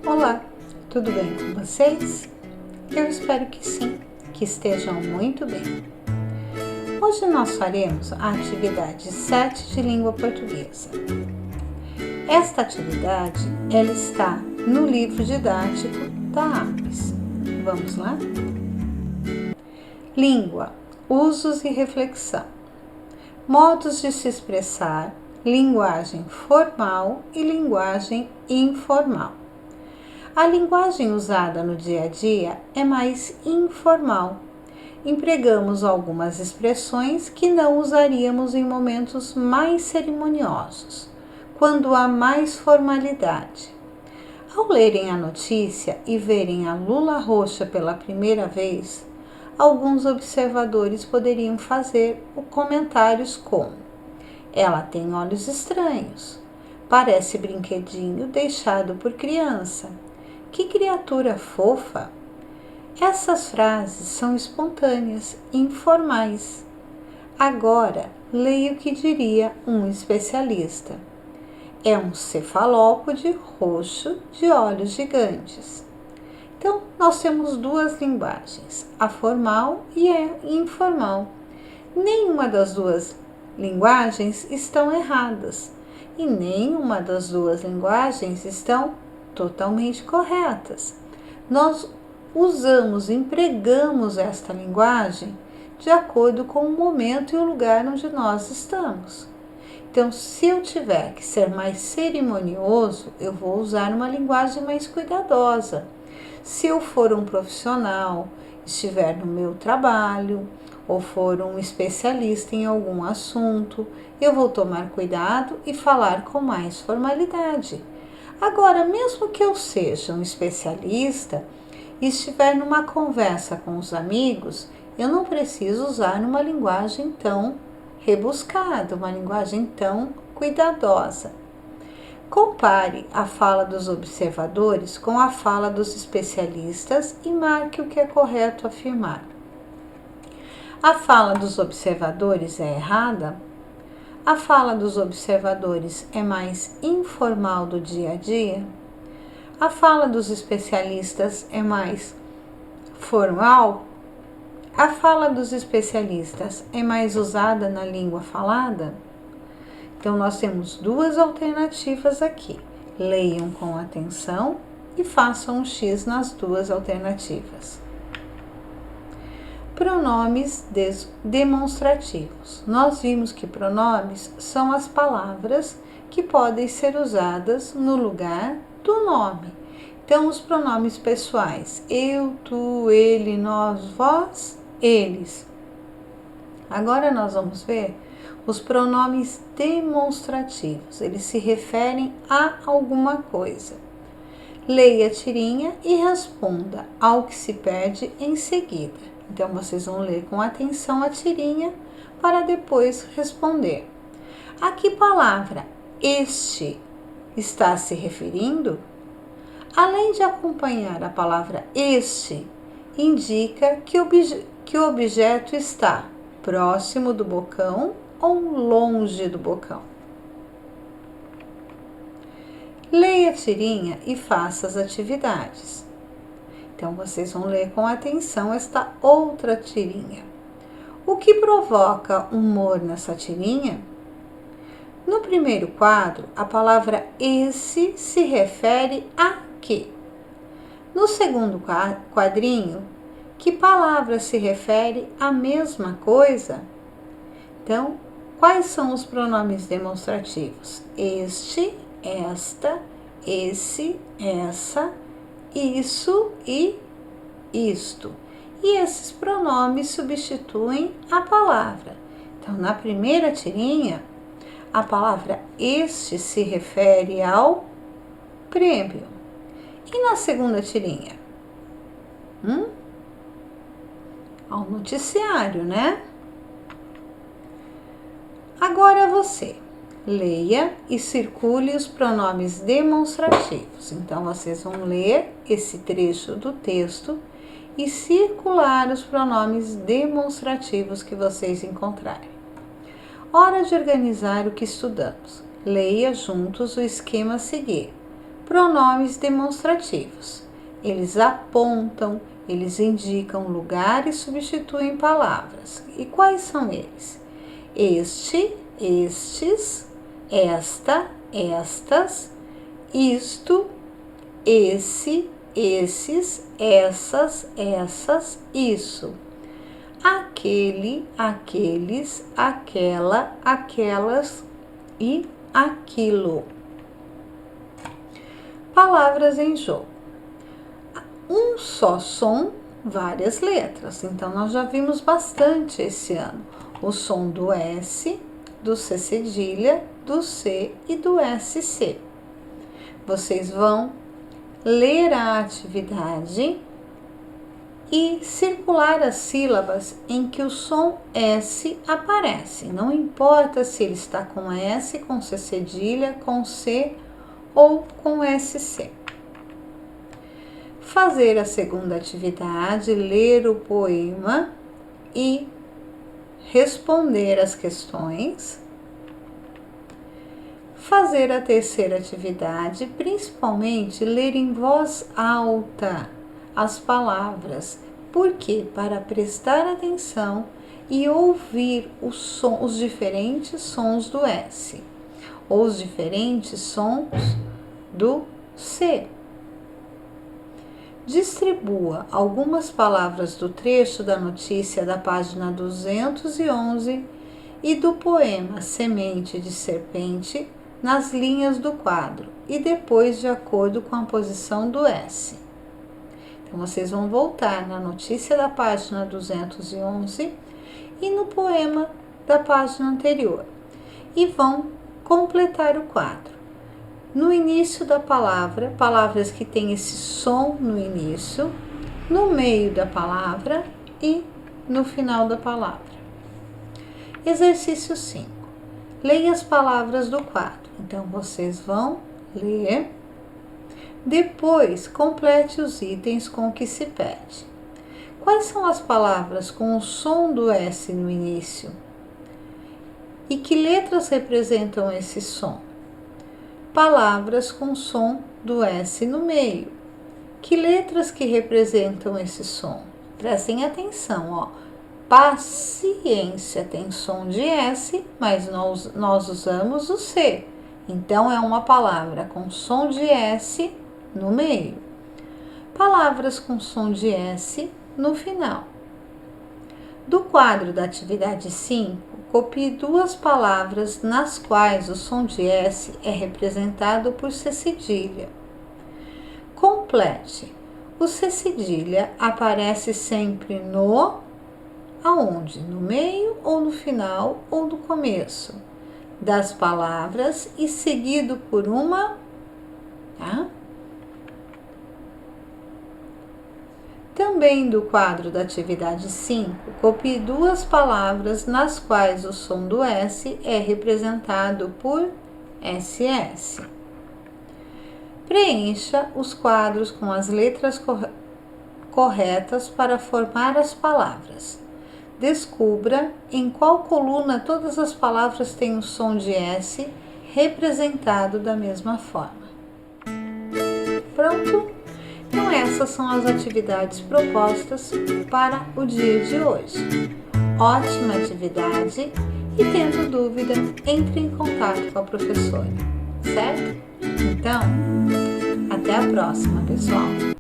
Olá, tudo bem com vocês? Eu espero que sim, que estejam muito bem. Hoje nós faremos a atividade 7 de língua portuguesa. Esta atividade, ela está no livro didático da APES. Vamos lá? Língua, usos e reflexão. Modos de se expressar, linguagem formal e linguagem informal. A linguagem usada no dia a dia é mais informal. Empregamos algumas expressões que não usaríamos em momentos mais cerimoniosos, quando há mais formalidade. Ao lerem a notícia e verem a lula roxa pela primeira vez, alguns observadores poderiam fazer comentários como: ela tem olhos estranhos, parece brinquedinho deixado por criança. Que criatura fofa! Essas frases são espontâneas, informais. Agora, leia o que diria um especialista. É um cefalópode roxo de olhos gigantes. Então, nós temos duas linguagens, a formal e a informal. Nenhuma das duas linguagens estão erradas e nenhuma das duas linguagens estão totalmente corretas. Nós empregamos esta linguagem de acordo com o momento e o lugar onde nós estamos. Então, se eu tiver que ser mais cerimonioso, eu vou usar uma linguagem mais cuidadosa. Se eu for um profissional, estiver no meu trabalho, ou for um especialista em algum assunto, eu vou tomar cuidado e falar com mais formalidade. Agora, mesmo que eu seja um especialista e estiver numa conversa com os amigos, eu não preciso usar uma linguagem tão rebuscada, uma linguagem tão cuidadosa. Compare a fala dos observadores com a fala dos especialistas e marque o que é correto afirmar. A fala dos observadores é errada? A fala dos observadores é mais informal do dia a dia? A fala dos especialistas é mais formal? A fala dos especialistas é mais usada na língua falada? Então, nós temos duas alternativas aqui. Leiam com atenção e façam um X nas duas alternativas. Pronomes demonstrativos. Nós vimos que pronomes são as palavras que podem ser usadas no lugar do nome. Então, os pronomes pessoais: eu, tu, ele, nós, vós, eles. Agora nós vamos ver os pronomes demonstrativos. Eles se referem a alguma coisa. Leia a tirinha e responda ao que se pede em seguida. Então, vocês vão ler com atenção a tirinha para depois responder. A que palavra este está se referindo? Além de acompanhar a palavra este, indica que o objeto está próximo do bocão ou longe do bocão. Leia a tirinha e faça as atividades. Então, vocês vão ler com atenção esta outra tirinha. O que provoca humor nessa tirinha? No primeiro quadro, a palavra esse se refere a quê? No segundo quadrinho, que palavra se refere à mesma coisa? Então, quais são os pronomes demonstrativos? Este, esta, esse, essa, isso e isto. E esses pronomes substituem a palavra. Então, na primeira tirinha, a palavra este se refere ao prêmio. E na segunda tirinha? Ao noticiário, né? Agora você leia e circule os pronomes demonstrativos. Então, vocês vão ler esse trecho do texto e circular os pronomes demonstrativos que vocês encontrarem. Hora de organizar o que estudamos. Leia juntos o esquema a seguir. Pronomes demonstrativos. Eles apontam, eles indicam lugar e substituem palavras. E quais são eles? Este, estes, esta, estas, isto, esse, esses, essas, essas, isso. Aquele, aqueles, aquela, aquelas e aquilo. Palavras em jogo. Um só som, várias letras. Então, nós já vimos bastante esse ano. O som do S, do C cedilha, do C e do SC. Vocês vão ler a atividade e circular as sílabas em que o som S aparece. Não importa se ele está com S, com C cedilha, com C ou com SC. Fazer a segunda atividade, ler o poema e responder as questões. Fazer a terceira atividade, principalmente ler em voz alta as palavras. Por quê? Para prestar atenção e ouvir os diferentes sons do S, ou os diferentes sons do C. Distribua algumas palavras do trecho da notícia da página 211 e do poema Semente de Serpente nas linhas do quadro e depois de acordo com a posição do S. Então, vocês vão voltar na notícia da página 211 e no poema da página anterior e vão completar o quadro. No início da palavra, palavras que têm esse som no início, no meio da palavra e no final da palavra. Exercício 5. Leia as palavras do quadro. Então, vocês vão ler. Depois, complete os itens com o que se pede. Quais são as palavras com o som do S no início? E que letras representam esse som? Palavras com som do S no meio. Que letras que representam esse som? Prestem atenção, ó. Paciência tem som de S, mas nós usamos o C. Então, é uma palavra com som de S no meio. Palavras com som de S no final. Do quadro da atividade 5, copie duas palavras nas quais o som de S é representado por C cedilha. Complete. O C cedilha aparece sempre aonde? No meio ou no final ou no começo das palavras e seguido por uma, tá? Também do quadro da atividade 5, copie duas palavras nas quais o som do S é representado por SS. Preencha os quadros com as letras corretas para formar as palavras. Descubra em qual coluna todas as palavras têm o som de S representado da mesma forma. Pronto? Então, essas são as atividades propostas para o dia de hoje. Ótima atividade e, tendo dúvida, entre em contato com a professora, certo? Então, até a próxima, pessoal!